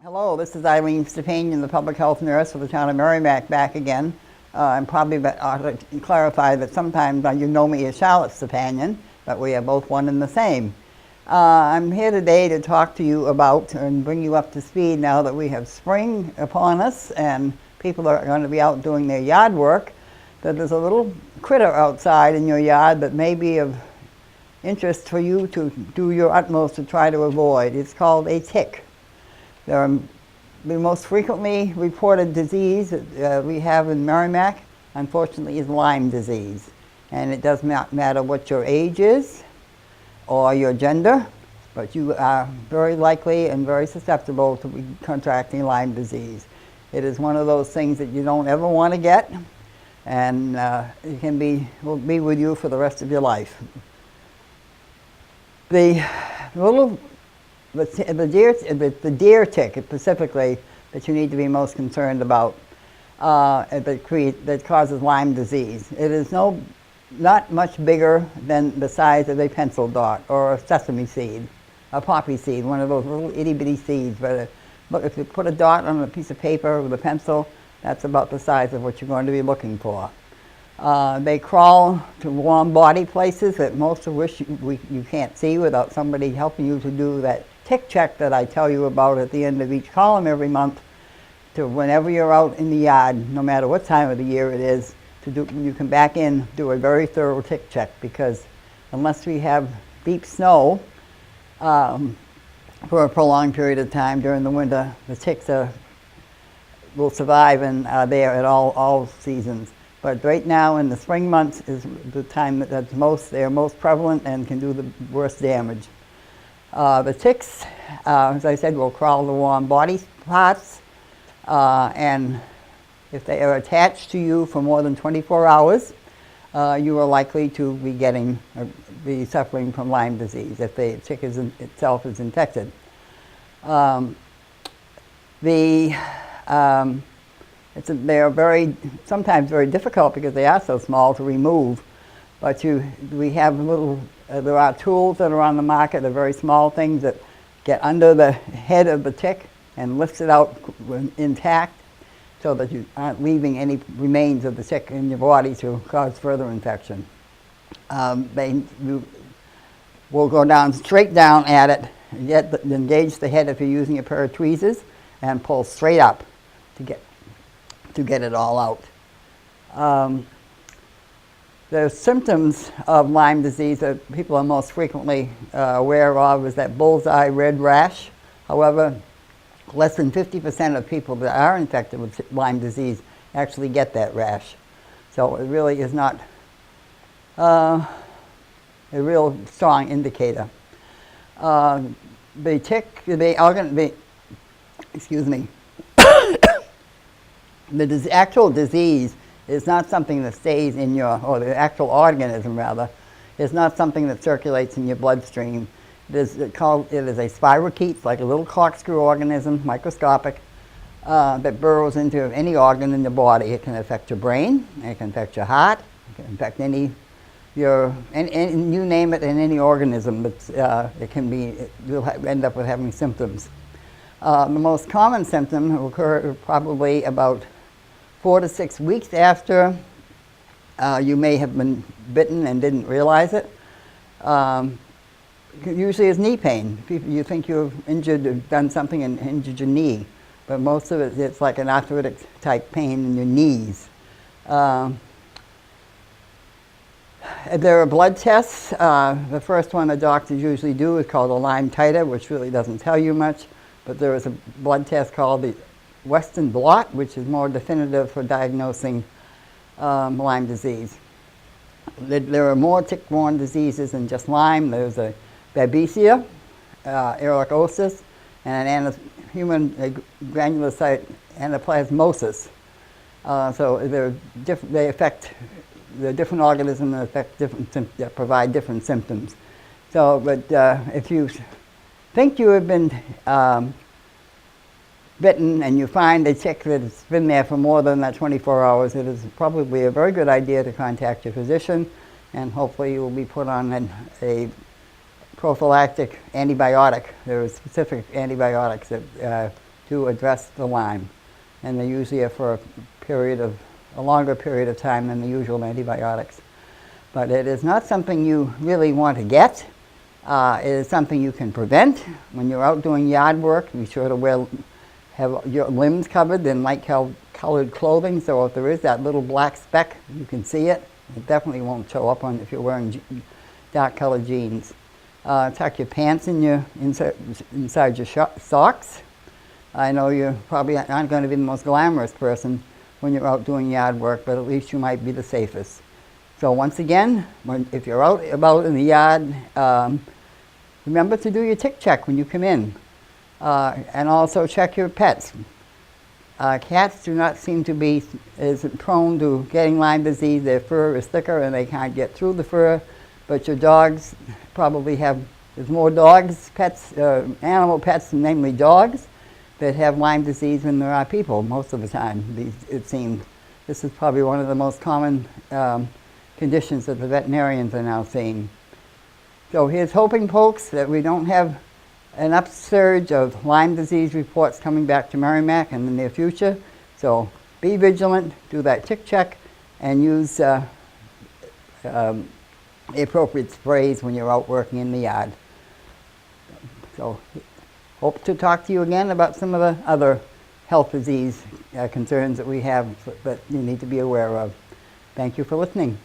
Hello, this is Eileen Stepanian, the public health nurse for the town of Merrimack, back again. I'm probably ought to clarify that sometimes you know me as Charlotte Stepanian, but we are both one and the same. I'm here today to talk to you about and bring you up to speed now that we have spring upon us and people are going to be out doing their yard work, that there's a little critter outside in your yard that may be of interest for you to do your utmost to try to avoid. It's called a tick. The most frequently reported disease that we have in Merrimack, unfortunately, is Lyme disease. And it does not matter what your age is or your gender, but you are very likely and very susceptible to be contracting Lyme disease. It is one of those things that you don't ever want to get, and it will be with you for the rest of your life. The deer tick specifically that you need to be most concerned about that causes Lyme disease. It is not much bigger than the size of a pencil dot or a sesame seed, a poppy seed, one of those little itty bitty seeds. But look, if you put a dot on a piece of paper with a pencil, that's about the size of what you're going to be looking for. They crawl to warm body places that most of which you can't see without somebody helping you to do that tick check that I tell you about at the end of each column every month. To whenever you're out in the yard, no matter what time of the year it is, when you come back in, do a very thorough tick check, because unless we have deep snow for a prolonged period of time during the winter, the ticks will survive and are there at all seasons. But right now in the spring months is the time they're most prevalent and can do the worst damage. The ticks, as I said, will crawl to warm body parts, and if they are attached to you for more than 24 hours, you are likely to be suffering from Lyme disease if the tick itself is infected. They are sometimes very difficult because they are so small to remove. But there are tools that are on the market, they're very small things that get under the head of the tick and lifts it out intact so that you aren't leaving any remains of the tick in your body to cause further infection. You will go straight down at it, engage the head if you're using a pair of tweezers, and pull straight up to get it all out. The symptoms of Lyme disease that people are most frequently aware of is that bullseye red rash. However, less than 50% of people that are infected with Lyme disease actually get that rash. So it really is not a real strong indicator. The actual disease is not something that stays in the actual organism rather, is not something that circulates in your bloodstream. It is a spirochete, it's like a little corkscrew organism, microscopic, that burrows into any organ in the body. It can affect your brain, it can affect your heart, it can affect you name it, in any organism, but you'll end up with having symptoms. The most common symptom will occur probably about 4 to 6 weeks after you may have been bitten and didn't realize it. Usually is knee pain. You think you've done something and injured your knee, but most of it's like an arthritic type pain in your knees. There are blood tests. The first one the doctors usually do is called a Lyme titer, which really doesn't tell you much, but there is a blood test called the Western blot, which is more definitive for diagnosing Lyme disease. There are more tick-borne diseases than just Lyme. There's a Babesia, ehrlichiosis, and an human granulocyte anaplasmosis. So they affect the different organisms that provide different symptoms. So, but if you think you have been bitten and you find a tick that's been there for more than that 24 hours, it is probably a very good idea to contact your physician, and hopefully you will be put on a prophylactic antibiotic. There are specific antibiotics that to address the Lyme. And they're usually for a longer period of time than the usual antibiotics. But it is not something you really want to get. It is something you can prevent. When you're out doing yard work, be sure to have your limbs covered in light-colored clothing, so if there is that little black speck, you can see it. It definitely won't show up if you're wearing dark-colored jeans. Tuck your pants inside your socks. I know you probably aren't going to be the most glamorous person when you're out doing yard work, but at least you might be the safest. So once again, if you're out about in the yard, remember to do your tick check when you come in. And also check your pets. Cats do not seem to be as prone to getting Lyme disease. Their fur is thicker and they can't get through the fur. But your dogs probably there's more dogs, animal pets, namely dogs, that have Lyme disease than there are people most of the time, it seems. This is probably one of the most common conditions that the veterinarians are now seeing. So here's hoping, folks, that we don't have an upsurge of Lyme disease reports coming back to Merrimack in the near future. So be vigilant, do that tick check, and use the appropriate sprays when you're out working in the yard. So hope to talk to you again about some of the other health disease concerns that we have that you need to be aware of. Thank you for listening.